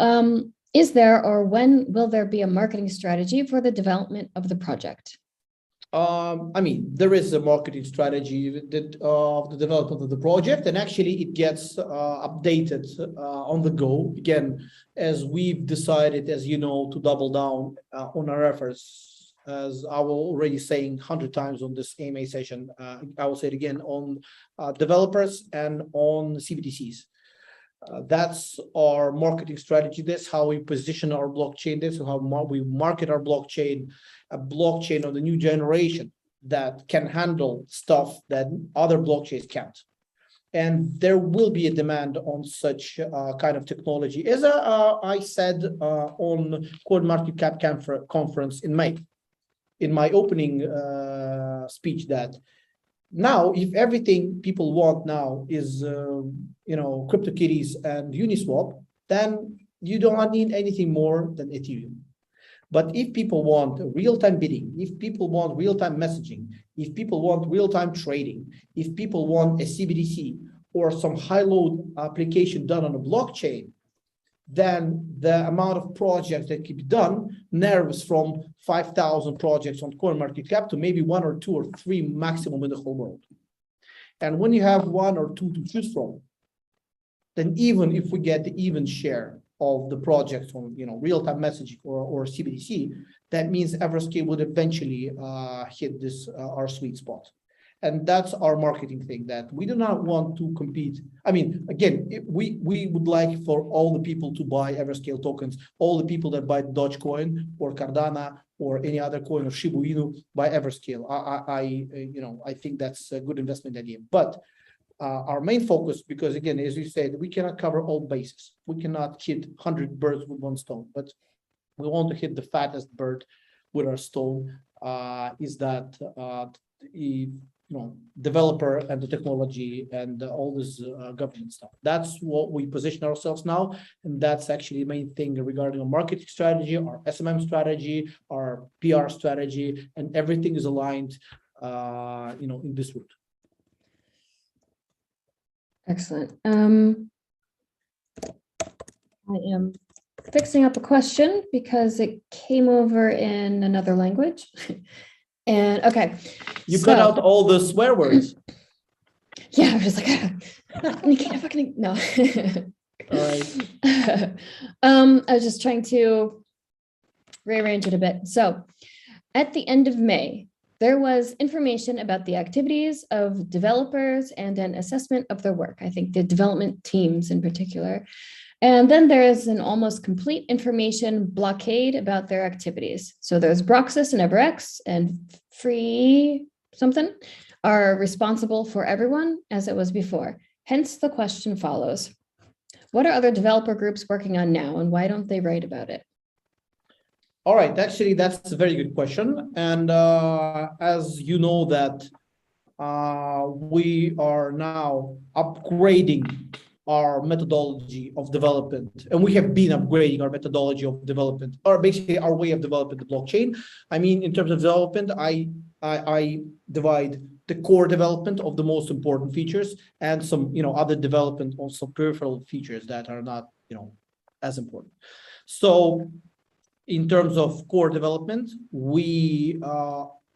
is there, or when will there be a marketing strategy for the development of the project? There is a marketing strategy of the development of the project, and actually it gets updated on the go. Again, as we've decided, as you know, to double down on our efforts, as I was already saying 100 times on this AMA session, I will say it again, on developers and on CBDCs. That's our marketing strategy. That's how we position our blockchain. That's how we market our blockchain, a blockchain of the new generation that can handle stuff that other blockchains can't. And there will be a demand on such kind of technology. As I said on CoinMarketCap conference in May, in my opening speech, that now, if everything people want now is, CryptoKitties and Uniswap, then you don't need anything more than Ethereum. But if people want real-time bidding, if people want real-time messaging, if people want real-time trading, if people want a CBDC or some high-load application done on a blockchain, then the amount of projects that can be done narrows from 5,000 projects on CoinMarketCap to maybe 1 or 2 or 3 maximum in the whole world. And when you have 1 or 2 to choose from, then even if we get the even share of the projects on real-time messaging or CBDC, that means Everscale would eventually hit this our sweet spot. And that's our marketing thing, that we do not want to compete. Again, we would like for all the people to buy Everscale tokens, all the people that buy Dogecoin or Cardano or any other coin or Shiba Inu buy Everscale. I think that's a good investment idea. But our main focus, because again, as you said, we cannot cover all bases. We cannot hit 100 birds with one stone, but we want to hit the fattest bird with our stone, is that developer and the technology and all this government stuff. That's what we position ourselves now, and that's actually the main thing regarding our marketing strategy, our SMM strategy, our PR strategy, and everything is aligned, in this route. Excellent. I am fixing up a question because it came over in another language. And okay. You cut out all the swear words. Yeah, I was just like, Nikita fucking no. All right. I was just trying to rearrange it a bit. So at the end of May, there was information about the activities of developers and an assessment of their work. I think the development teams in particular. And then there is an almost complete information blockade about their activities. So there's Broxus and Everscale and Free something are responsible for everyone as it was before. Hence the question follows. What are other developer groups working on now, and why don't they write about it? All right, actually, that's a very good question. And as you know that we are now upgrading our methodology of development, and we have been upgrading our methodology of development, or basically our way of developing the blockchain. In terms of development, I divide the core development of the most important features and some, other development on some peripheral features that are not, as important. So in terms of core development, we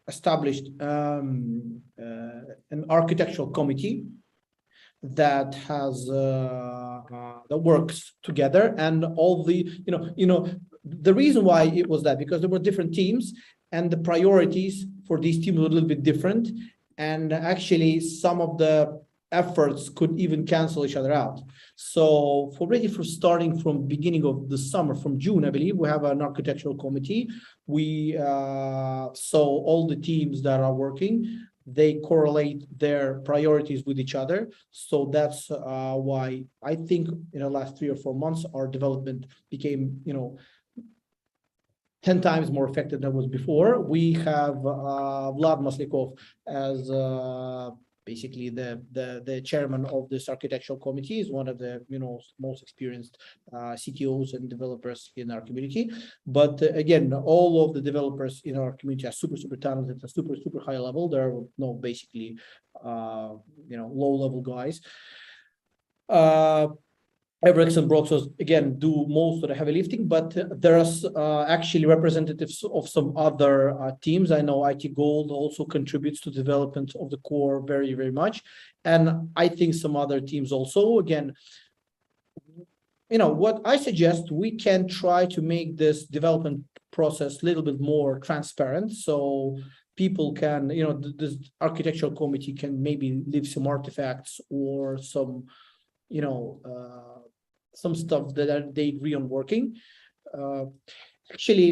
established an architectural committee that has that works together, and all the the reason why it was that, because there were different teams and the priorities for these teams were a little bit different, and actually some of the efforts could even cancel each other out. So for starting from beginning of the summer, from June, I believe, we have an architectural committee. We so all the teams that are working, they correlate their priorities with each other. So that's why I think in the last 3 or 4 months, our development became, 10 times more effective than it was before. We have Vlad Maslikov as basically the chairman of this architectural committee. Is one of the most experienced CTOs and developers in our community. But again, all of the developers in our community are super talented and super high level. There are no basically low level guys. Everscale and Broxus again do most of the heavy lifting, but there's actually representatives of some other teams. I know IT Gold also contributes to development of the core very much, and I think some other teams also. Again, what I suggest, we can try to make this development process a little bit more transparent, so people can, this architectural committee can maybe leave some artifacts or some stuff that they agree on working. Actually,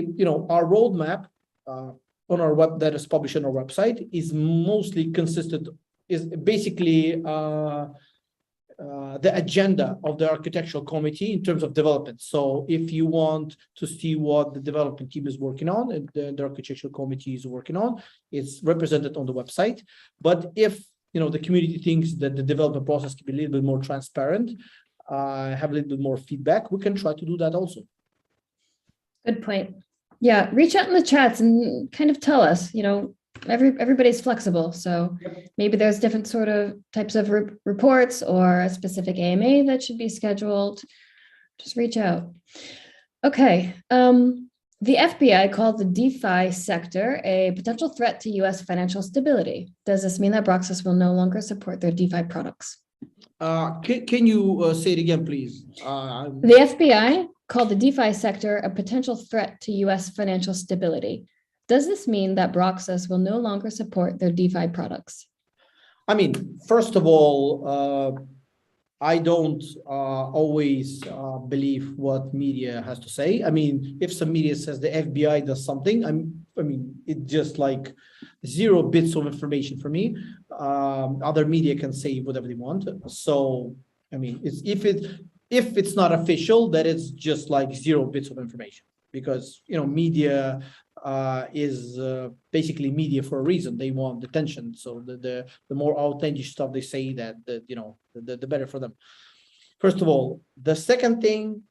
our roadmap on our web that is published on our website is mostly is basically the agenda of the architectural committee in terms of development. So if you want to see what the development team is working on and the architectural committee is working on, it's represented on the website. But if the community thinks that the development process can be a little bit more transparent, have a little bit more feedback, we can try to do that also. Good point. Yeah, reach out in the chats and kind of tell us, everybody's flexible. So maybe there's different sort of types of reports or a specific AMA that should be scheduled. Just reach out. Okay. The FBI called the DeFi sector a potential threat to US financial stability. Does this mean that Broxus will no longer support their DeFi products? Can you say it again, please? The FBI called the DeFi sector a potential threat to US financial stability. Does this mean that Broxus will no longer support their DeFi products? I mean, first of all, I don't always believe what media has to say. I mean, if some media says the FBI does something, I mean, it's just like 0 bits of information for me. Other media can say whatever they want. So, I mean, if it's not official, that it's just like 0 bits of information, because media is basically media for a reason. They want attention. So the more authentic stuff they say, the better for them. First of all, the second thing,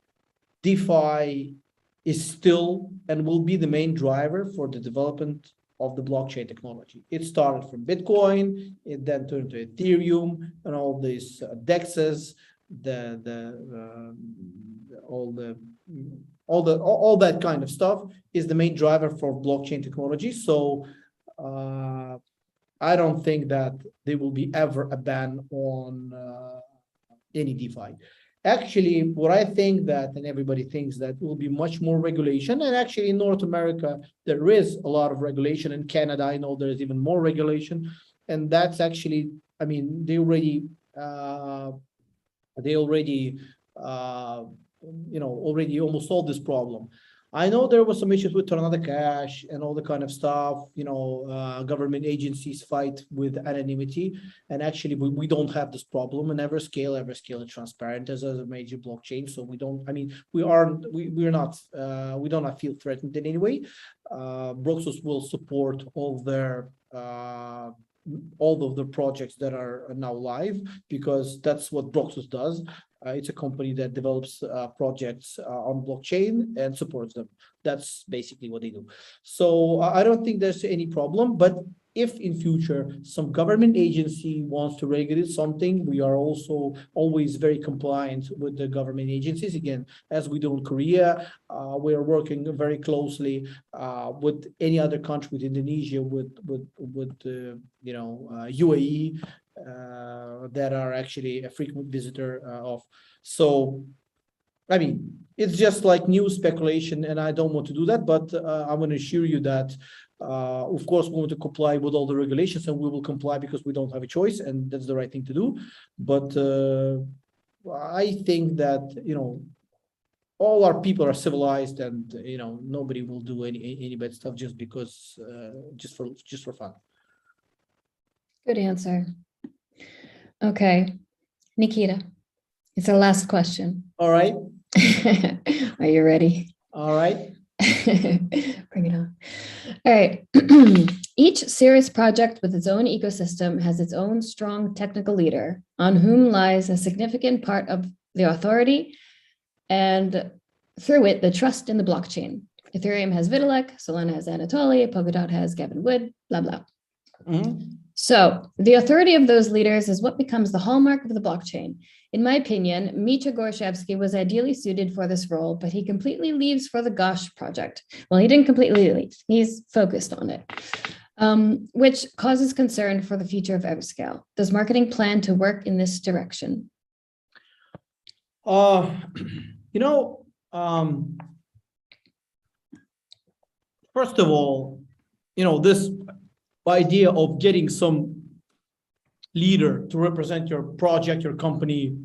DeFi is still and will be the main driver for the development of the blockchain technology. It started from Bitcoin, it then turned to Ethereum and all these DEXs, all that kind of stuff is the main driver for blockchain technology. So I don't think that there will be ever a ban on any DeFi. Actually, what I think that, and everybody thinks that, will be much more regulation. And actually in North America, there is a lot of regulation. In Canada, I know there's even more regulation. And that's actually, I mean, they already almost solved this problem. I know there was some issues with Tornado Cash and all the kind of stuff, government agencies fight with anonymity. And actually, we don't have this problem in Everscale. Everscale is transparent as a major blockchain. So we don't, I mean, we do not feel threatened in any way. Broxus will support all of the projects that are now live, because that's what Broxus does. It's a company that develops projects on blockchain and supports them. That's basically what they do. So I don't think there's any problem. But if in future some government agency wants to regulate something, we are also always very compliant with the government agencies. Again, as we do in Korea, we are working very closely with any other country, with Indonesia, with UAE, that are actually a frequent visitor of. So, I mean, it's just like new speculation, and I don't want to do that, but I want to assure you that, of course, we want to comply with all the regulations, and we will comply because we don't have a choice, and that's the right thing to do. But I think that, all our people are civilized, and nobody will do any bad stuff just because just for fun. Good answer. Okay, Nikita, it's our last question. All right. Are you ready? All right. Bring it on. All right. Each serious project with its own ecosystem has its own strong technical leader, on whom lies a significant part of the authority, and through it, the trust in the blockchain. Ethereum has Vitalik, Solana has Anatoly, Polkadot has Gavin Wood, blah, blah. Mm-hmm. So the authority of those leaders is what becomes the hallmark of the blockchain. In my opinion, Mitya Gorshevsky was ideally suited for this role, but he completely leaves for the Gosh project. Well, he didn't completely leave. He's focused on it, which causes concern for the future of Everscale. Does marketing plan to work in this direction? First of all, this idea of getting some leader to represent your project, your company,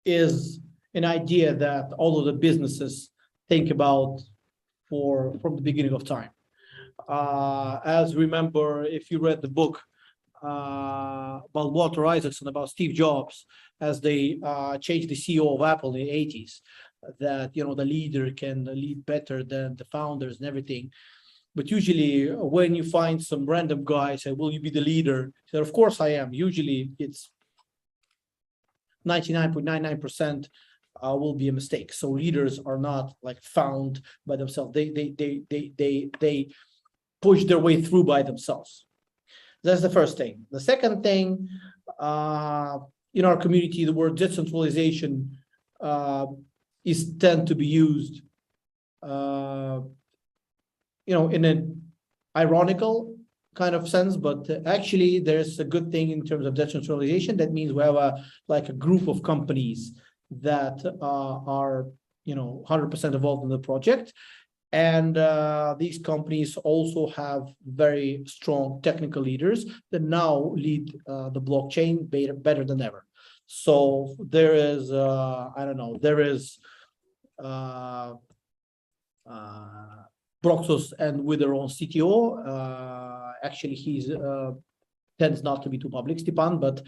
is an idea that all of the businesses think about from the beginning of time. As remember, if you read the book about Walter Isaacson, about Steve Jobs, as they changed the CEO of Apple in the 80s, that the leader can lead better than the founders and everything. But usually when you find some random guy say, will you be the leader? He said, of course I am. Usually it's 99.99% will be a mistake. So leaders are not like found by themselves. They push their way through by themselves. That's the first thing. The second thing, in our community, the word decentralization tend to be used in an ironical kind of sense, but actually there's a good thing in terms of decentralization. That means we have a group of companies that are 100% involved in the project, and these companies also have very strong technical leaders that now lead the blockchain better than ever. So there is Broxus, and with their own CTO. Actually, he's tends not to be too public, Stepan, but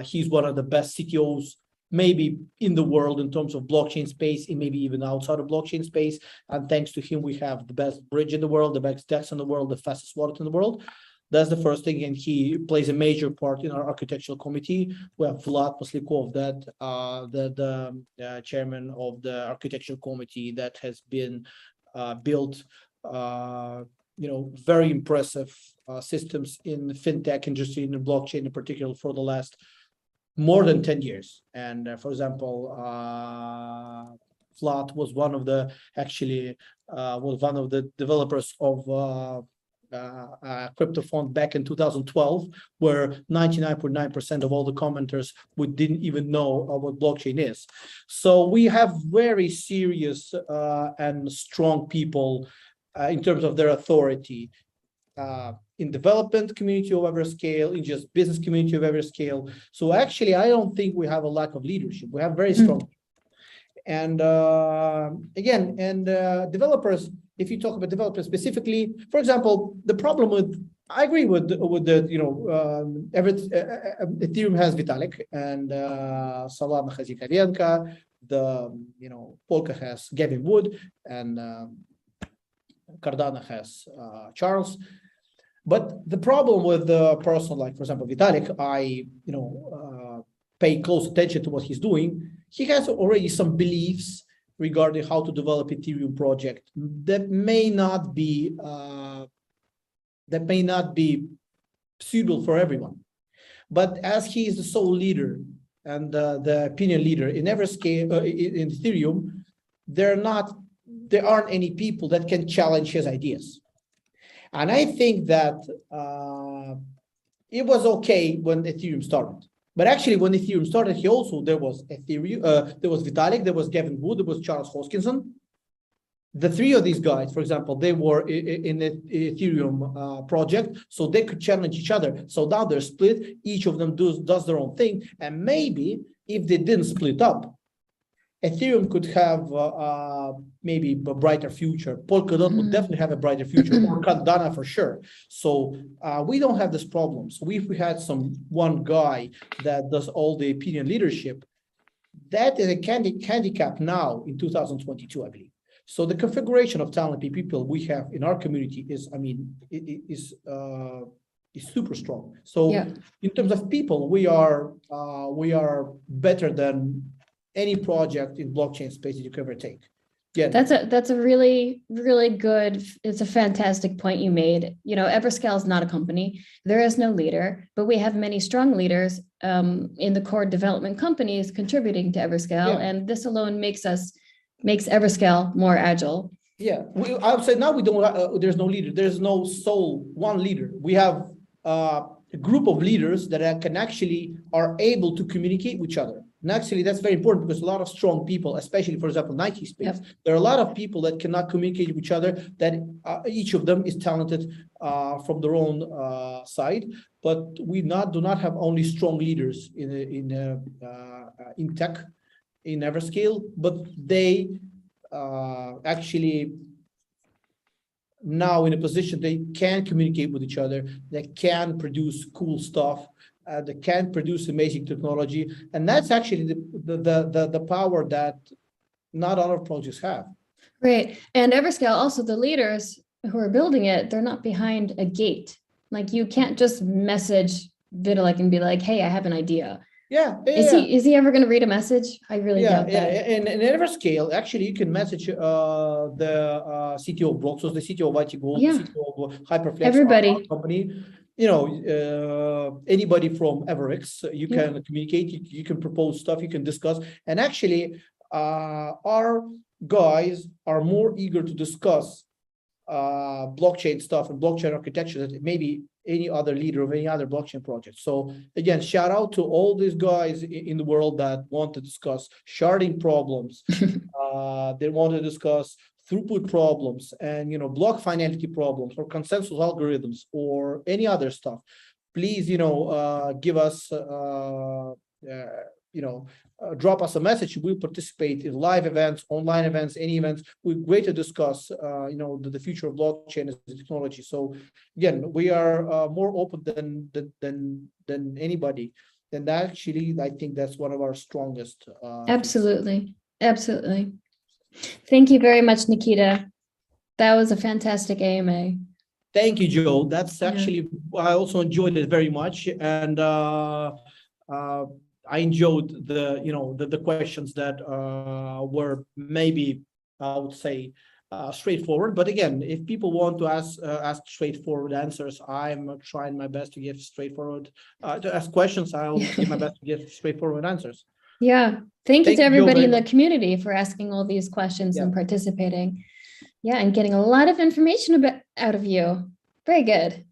he's one of the best CTOs maybe in the world in terms of blockchain space, and maybe even outside of blockchain space. And thanks to him, we have the best bridge in the world, the best DEX in the world, the fastest wallet in the world. That's the first thing, and he plays a major part in our architectural committee. We have Vlad Poslikov, the chairman of the architectural committee, that has been built very impressive systems in the fintech industry, in the blockchain in particular, for the last more than 10 years. And for example, Vlad was one of the developers of a crypto fund back in 2012, where 99.9% of all the commenters didn't even know what blockchain is. So we have very serious and strong people in terms of their authority in development community of Everscale, in just business community of Everscale. So actually, I don't think we have a lack of leadership. We have very strong. And developers, if you talk about developers specifically, for example, the problem I agree with the Ethereum has Vitalik, and Solana has Yakarenko, Polka has Gavin Wood, and Cardano has Charles. But the problem with the person like, for example, Vitalik, I pay close attention to what he's doing. He has already some beliefs regarding how to develop Ethereum project that may not be that may not be suitable for everyone. But as he is the sole leader and the opinion leader in Everscale, in Ethereum, there aren't any people that can challenge his ideas. And I think that it was okay when Ethereum started. But actually, when Ethereum started, there was Ethereum, there was Vitalik, there was Gavin Wood, there was Charles Hoskinson. The three of these guys, for example, they were in the Ethereum project, so they could challenge each other. So now they're split. Each of them does their own thing. And maybe if they didn't split up, Ethereum could have maybe a brighter future. Polkadot would definitely have a brighter future, or Cardano for sure. So we don't have this problem. So if we had one guy that does all the opinion leadership, that is a handicap now in 2022, I believe. So the configuration of talented people we have in our community is, is super strong. So in terms of people, we are better than any project in blockchain space that you could ever take. Yeah, that's a really, really good, it's a fantastic point you made. You know, Everscale is not a company. There is no leader, but we have many strong leaders in the core development companies contributing to Everscale. And this alone makes Everscale more agile. Yeah, I would say now we don't, there's no leader. There's no sole one leader. We have a group of leaders that are able to communicate with each other. And actually, that's very important because a lot of strong people, especially, for example, Nike space, there are a lot of people that cannot communicate with each other, that each of them is talented from their own side. But we do not have only strong leaders in tech, in Everscale, but they actually now in a position they can communicate with each other, they can produce cool stuff, they can produce amazing technology, and that's actually the power that not other projects have. Great. And Everscale, also the leaders who are building it, they're not behind a gate. Like you can't just message Vitalik and be like, hey, I have an idea. Is he ever going to read a message? I really doubt that. And in Everscale, actually, you can message the CTO of Broxus, the CTO of IT Gold, the CTO of Hyperflex, everybody company. You know, anybody from Everix, you can communicate, you can propose stuff, you can discuss. And actually, our guys are more eager to discuss blockchain stuff and blockchain architecture than maybe any other leader of any other blockchain project. So again, shout out to all these guys in the world that want to discuss sharding problems. They want to discuss throughput problems and, you know, block finality problems or consensus algorithms or any other stuff. Please, you know, give us, drop us a message. We'll participate in live events, online events, any events. We're great to discuss, the future of blockchain as a technology. So again, we are more open than anybody. And actually, I think that's one of our strongest. Absolutely. Thank you very much, Nikita. That was a fantastic AMA. Thank you, Joe. That's actually, I also enjoyed it very much. And I enjoyed the questions that were maybe, I would say, straightforward. But again, if people want to ask straightforward answers, I'm trying my best to give straightforward, to ask questions. I'll give my best to give straightforward answers. Yeah. Thank you to everybody in the community for asking all these questions and participating. Yeah, and getting a lot of information out of you. Very good.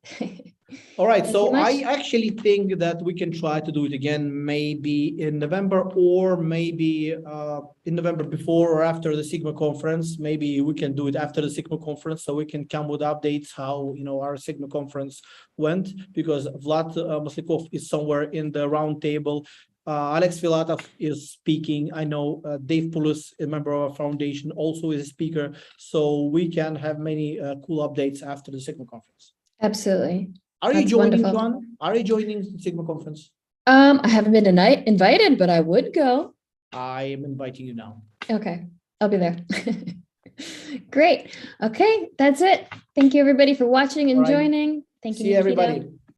All right, so I actually think that we can try to do it again, maybe in November, or maybe in November before or after the Sigma conference. Maybe we can do it after the Sigma conference, so we can come with updates how our Sigma conference went, because Vlad Maslikov is somewhere in the round table. Alex Filatov is speaking. I know Dave Poulos, a member of our foundation, also is a speaker. So we can have many cool updates after the Sigma conference. Absolutely. Are you joining, John? Are you joining the Sigma conference? I haven't been invited, but I would go. I am inviting you now. Okay, I'll be there. Great. Okay, that's it. Thank you, everybody, for watching and joining. Thank you, See you, everybody.